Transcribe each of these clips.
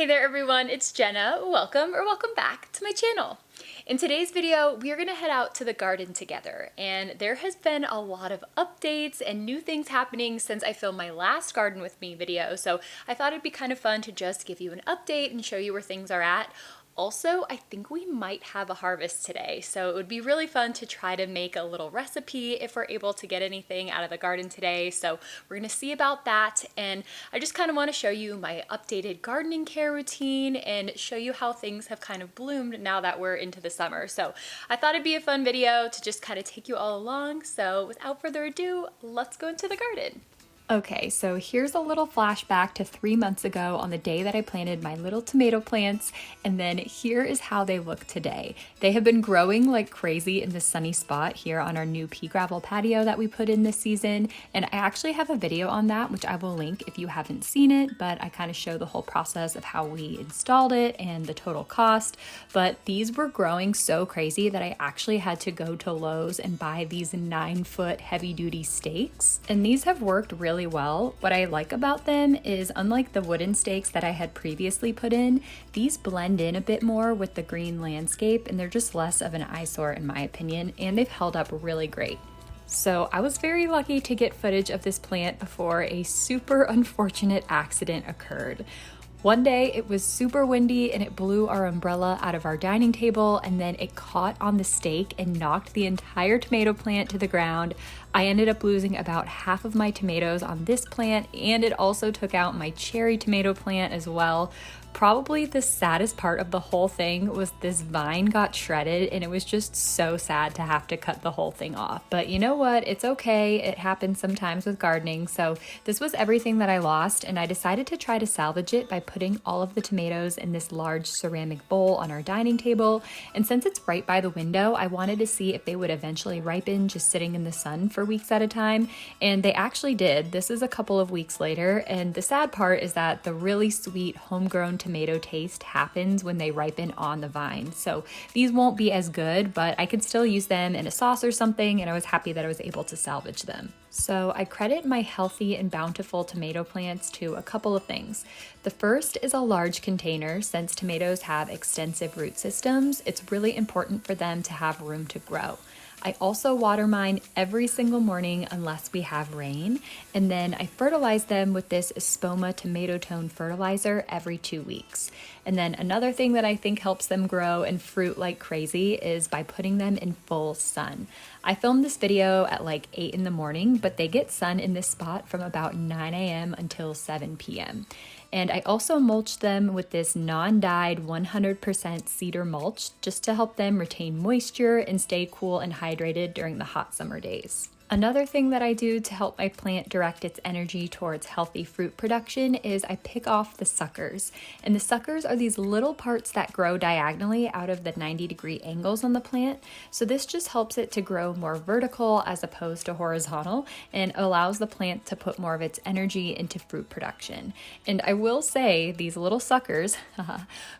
Hey there everyone, it's Jenna. Welcome back to my channel. In today's video, we are gonna head out to the garden together, and there has been a lot of updates and new things happening since I filmed my last garden with me video, so I thought it'd be kind of fun to just give you an update and show you where things are at. Also, I think we might have a harvest today, so it would be really fun to try to make a little recipe if we're able to get anything out of the garden today. So we're gonna see about that, and I just kind of want to show you my updated gardening care routine and show you how things have kind of bloomed now that we're into the summer. So I thought it'd be a fun video to just kind of take you all along. So without further ado, let's go into the garden. Okay, so here's a little flashback to 3 months ago on the day that I planted my little tomato plants, and then here is how they look today. They have been growing like crazy in this sunny spot here on our new pea gravel patio that we put in this season, and I actually have a video on that which I will link if you haven't seen it, but I kind of show the whole process of how we installed it and the total cost. But these were growing so crazy that I actually had to go to Lowe's and buy these 9-foot heavy-duty stakes, and these have worked really well. What I like about them is, unlike the wooden stakes that I had previously put in, these blend in a bit more with the green landscape and they're just less of an eyesore in my opinion, and they've held up really great. So I was very lucky to get footage of this plant before a super unfortunate accident occurred. One day it was super windy and it blew our umbrella out of our dining table, and then it caught on the stake and knocked the entire tomato plant to the ground. I ended up losing about half of my tomatoes on this plant, and it also took out my cherry tomato plant as well. Probably the saddest part of the whole thing was this vine got shredded, and it was just so sad to have to cut the whole thing off. But you know what? It's okay. It happens sometimes with gardening. So this was everything that I lost, and I decided to try to salvage it by putting all of the tomatoes in this large ceramic bowl on our dining table. And since it's right by the window, I wanted to see if they would eventually ripen just sitting in the sun for weeks at a time. And they actually did. This is a couple of weeks later, and the sad part is that the really sweet homegrown tomato taste happens when they ripen on the vine. So these won't be as good, but I could still use them in a sauce or something, and I was happy that I was able to salvage them. So I credit my healthy and bountiful tomato plants to a couple of things. The first is a large container. Since tomatoes have extensive root systems, it's really important for them to have room to grow. I also water mine every single morning unless we have rain, and then I fertilize them with this Espoma tomato tone fertilizer every 2 weeks. And then another thing that I think helps them grow and fruit like crazy is by putting them in full sun. I filmed this video at like 8 in the morning, but they get sun in this spot from about 9 a.m. until 7 p.m. And I also mulch them with this non-dyed 100% cedar mulch just to help them retain moisture and stay cool and hydrated during the hot summer days. Another thing that I do to help my plant direct its energy towards healthy fruit production is I pick off the suckers. And the suckers are these little parts that grow diagonally out of the 90-degree angles on the plant. So this just helps it to grow more vertical as opposed to horizontal, and allows the plant to put more of its energy into fruit production. And I will say these little suckers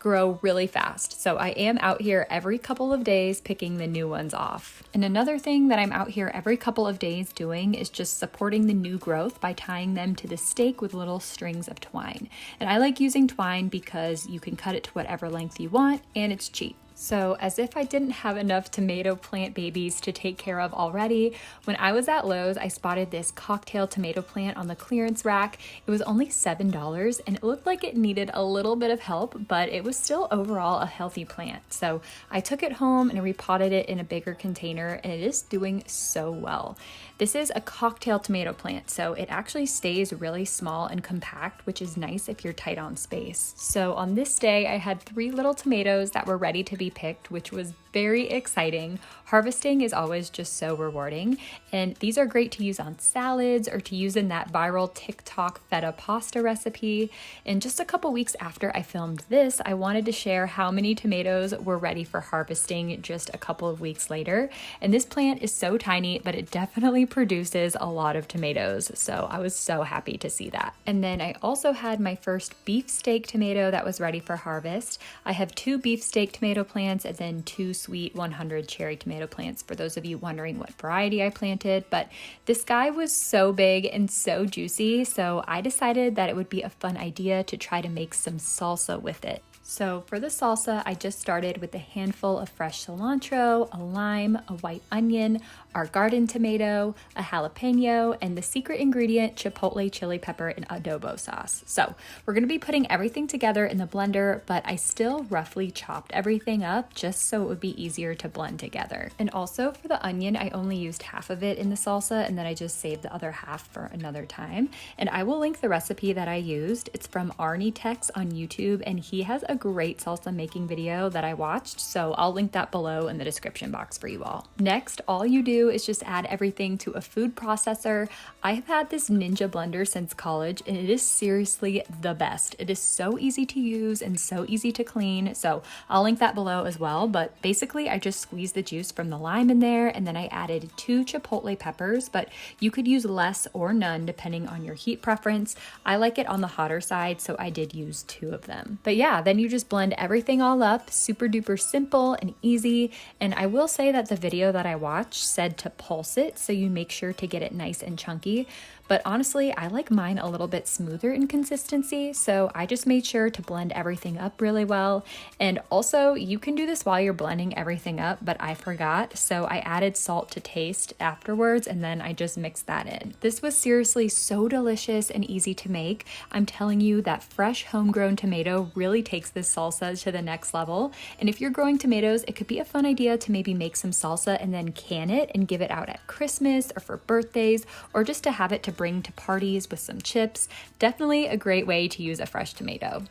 grow really fast. So I am out here every couple of days picking the new ones off. And another thing that I'm out here every couple of days doing is just supporting the new growth by tying them to the stake with little strings of twine. And I like using twine because you can cut it to whatever length you want, and it's cheap. So as if I didn't have enough tomato plant babies to take care of already, when I was at Lowe's, I spotted this cocktail tomato plant on the clearance rack. It was only $7, and it looked like it needed a little bit of help, but it was still overall a healthy plant. So I took it home and repotted it in a bigger container, and it is doing so well. This is a cocktail tomato plant, so it actually stays really small and compact, which is nice if you're tight on space. So on this day, I had 3 little tomatoes that were ready to be picked, which was very exciting. Harvesting is always just so rewarding, and these are great to use on salads or to use in that viral TikTok feta pasta recipe. And just a couple weeks after I filmed this, I wanted to share how many tomatoes were ready for harvesting just a couple of weeks later. And this plant is so tiny, but it definitely produces a lot of tomatoes, so I was so happy to see that. And then I also had my first beefsteak tomato that was ready for harvest. I have 2 beefsteak tomato plants plants and then 2 sweet 100 cherry tomato plants, for those of you wondering what variety I planted. But this guy was so big and so juicy, so I decided that it would be a fun idea to try to make some salsa with it. So for the salsa, I just started with a handful of fresh cilantro, a lime, a white onion, our garden tomato, a jalapeno, and the secret ingredient, chipotle chili pepper and adobo sauce. So we're gonna be putting everything together in the blender, but I still roughly chopped everything up just so it would be easier to blend together. And also for the onion, I only used half of it in the salsa, and then I just saved the other half for another time. And I will link the recipe that I used. It's from Arnie Tex on YouTube, and he has a great salsa making video that I watched, so I'll link that below in the description box for you all. Next, all you do is just add everything to a food processor. I have had this Ninja blender since college, and it is seriously the best. It is so easy to use and so easy to clean, so I'll link that below as well. But basically, I just squeezed the juice from the lime in there, and then I added 2 chipotle peppers, but you could use less or none depending on your heat preference. I like it on the hotter side, so I did use 2 of them. But yeah, then you just blend everything all up, super duper simple and easy. And I will say that the video that I watched said to pulse it, so you make sure to get it nice and chunky. But honestly, I like mine a little bit smoother in consistency, so I just made sure to blend everything up really well. And also, you can do this while you're blending everything up, but I forgot, so I added salt to taste afterwards, and then I just mixed that in. This was seriously so delicious and easy to make. I'm telling you that fresh homegrown tomato really takes this salsa to the next level. And if you're growing tomatoes, it could be a fun idea to maybe make some salsa and then can it and give it out at Christmas or for birthdays, or just to have it to bring to parties with some chips. Definitely a great way to use a fresh tomato.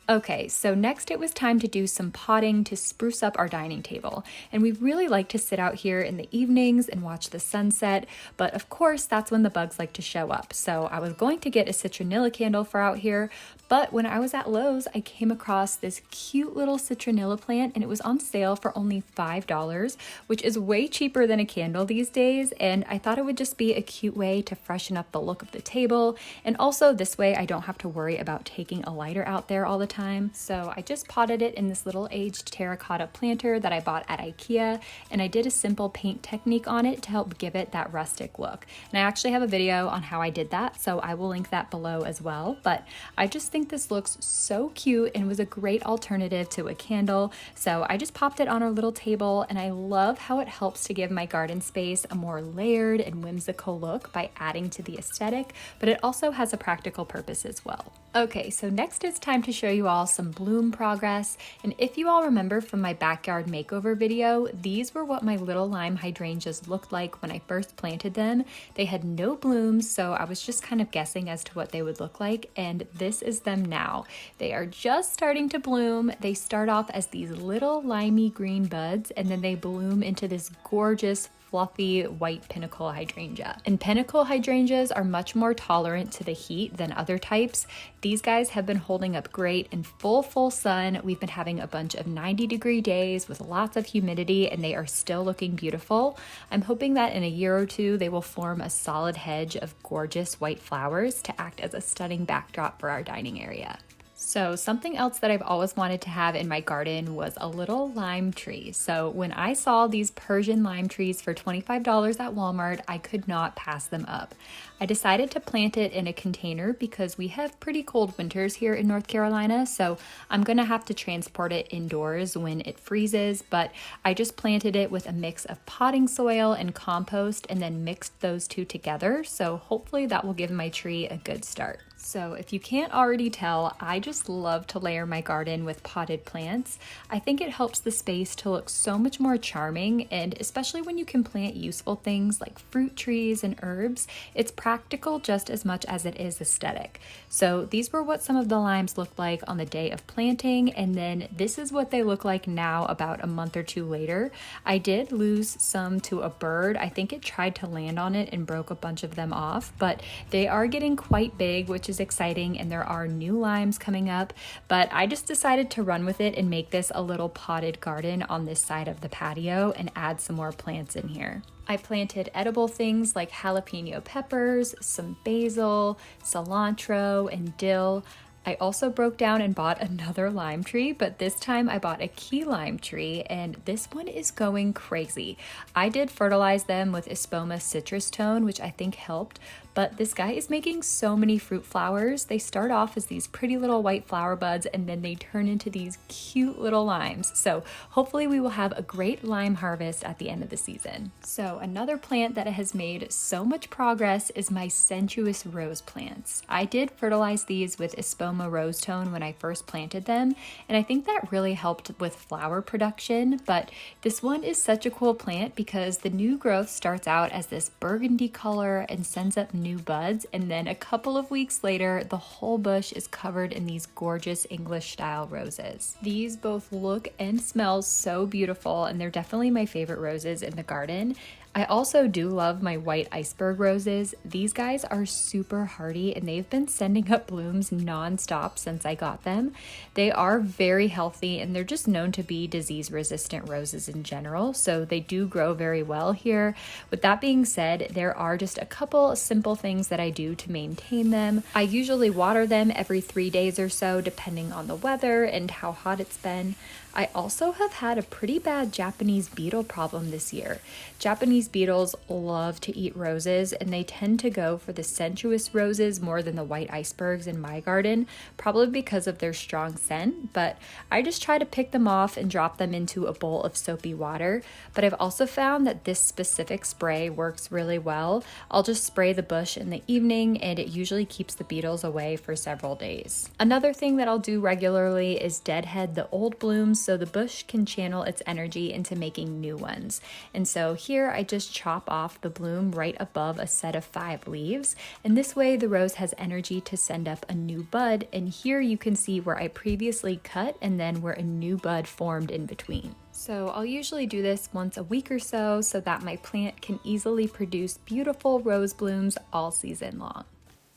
Okay, so next it was time to do some potting to spruce up our dining table. And we really like to sit out here in the evenings and watch the sunset, but of course that's when the bugs like to show up. So I was going to get a citronella candle for out here, but when I was at Lowe's, I came across this cute little citronella plant, and it was on sale for only $5, which is way cheaper than a candle these days. And I thought it would just be a cute way to freshen up the look of the table. And also this way I don't have to worry about taking a lighter out there all the time. So I just potted it in this little aged terracotta planter that I bought at IKEA, and I did a simple paint technique on it to help give it that rustic look. And I actually have a video on how I did that, so I will link that below as well. But I just think this looks so cute and was a great alternative to a candle. So I just popped it on our little table, and I love how it helps to give my garden space a more layered and whimsical look by adding to the aesthetic, but it also has a practical purpose as well. Okay, so next it's time to show you all some bloom progress. And if you all remember from my backyard makeover video, these were what my little lime hydrangeas looked like when I first planted them. They had no blooms, so I was just kind of guessing as to what they would look like, and this is them now. They are just starting to bloom. They start off as these little limey green buds, and then they bloom into this gorgeous fluffy white pinnacle hydrangea. And pinnacle hydrangeas are much more tolerant to the heat than other types. These guys have been holding up great in full sun. We've been having a bunch of 90-degree days with lots of humidity, and they are still looking beautiful. I'm hoping that in a year or two they will form a solid hedge of gorgeous white flowers to act as a stunning backdrop for our dining area. So something else that I've always wanted to have in my garden was a little lime tree. So when I saw these Persian lime trees for $25 at Walmart, I could not pass them up. I decided to plant it in a container because we have pretty cold winters here in North Carolina, so I'm gonna have to transport it indoors when it freezes, but I just planted it with a mix of potting soil and compost and then mixed those two together, so hopefully that will give my tree a good start. So if you can't already tell, I just love to layer my garden with potted plants. I think it helps the space to look so much more charming, and especially when you can plant useful things like fruit trees and herbs, it's practical just as much as it is aesthetic. So these were what some of the limes looked like on the day of planting, and then this is what they look like now about a month or two later. I did lose some to a bird. I think it tried to land on it and broke a bunch of them off, but they are getting quite big, which is exciting, and there are new limes coming up, but I just decided to run with it and make this a little potted garden on this side of the patio and add some more plants in here. I planted edible things like jalapeno peppers, some basil, cilantro, and dill. I also broke down and bought another lime tree, but this time I bought a key lime tree, and this one is going crazy. I did fertilize them with Espoma citrus tone, which I think helped, but this guy is making so many fruit flowers. They start off as these pretty little white flower buds, and then they turn into these cute little limes. So hopefully we will have a great lime harvest at the end of the season. So another plant that has made so much progress is my Scentuous Rose plants. I did fertilize these with Espoma rose tone when I first planted them, and I think that really helped with flower production. But this one is such a cool plant because the new growth starts out as this burgundy color and sends up new buds, and then a couple of weeks later the whole bush is covered in these gorgeous English style roses. These both look and smell so beautiful, and they're definitely my favorite roses in the garden. I also do love my white iceberg roses. These guys are super hardy and they've been sending up blooms non-stop since I got them. They are very healthy and they're just known to be disease resistant roses in general, so they do grow very well here. With that being said, there are just a couple simple things that I do to maintain them. I usually water them every 3 days or so depending on the weather and how hot it's been. I also have had a pretty bad Japanese beetle problem this year. Japanese beetles love to eat roses and they tend to go for the sensuous roses more than the white icebergs in my garden, probably because of their strong scent, but I just try to pick them off and drop them into a bowl of soapy water. But I've also found that this specific spray works really well. I'll just spray the bush in the evening and it usually keeps the beetles away for several days. Another thing that I'll do regularly is deadhead the old blooms so the bush can channel its energy into making new ones. And so here I just chop off the bloom right above a set of 5 leaves, and this way the rose has energy to send up a new bud, and here you can see where I previously cut and then where a new bud formed in between. So I'll usually do this once a week or so that my plant can easily produce beautiful rose blooms all season long.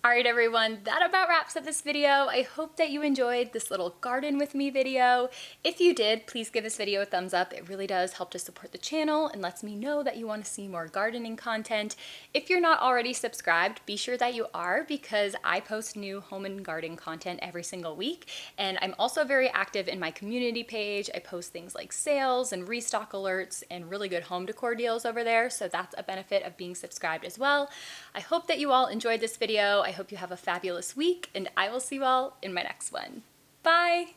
Alright everyone, that about wraps up this video. I hope that you enjoyed this little garden with me video. If you did, please give this video a thumbs up. It really does help to support the channel and lets me know that you want to see more gardening content. If you're not already subscribed, be sure that you are, because I post new home and garden content every single week, and I'm also very active in my community page. I post things like sales and restock alerts and really good home decor deals over there, so that's a benefit of being subscribed as well. I hope that you all enjoyed this video. I hope you have a fabulous week, and I will see you all in my next one. Bye!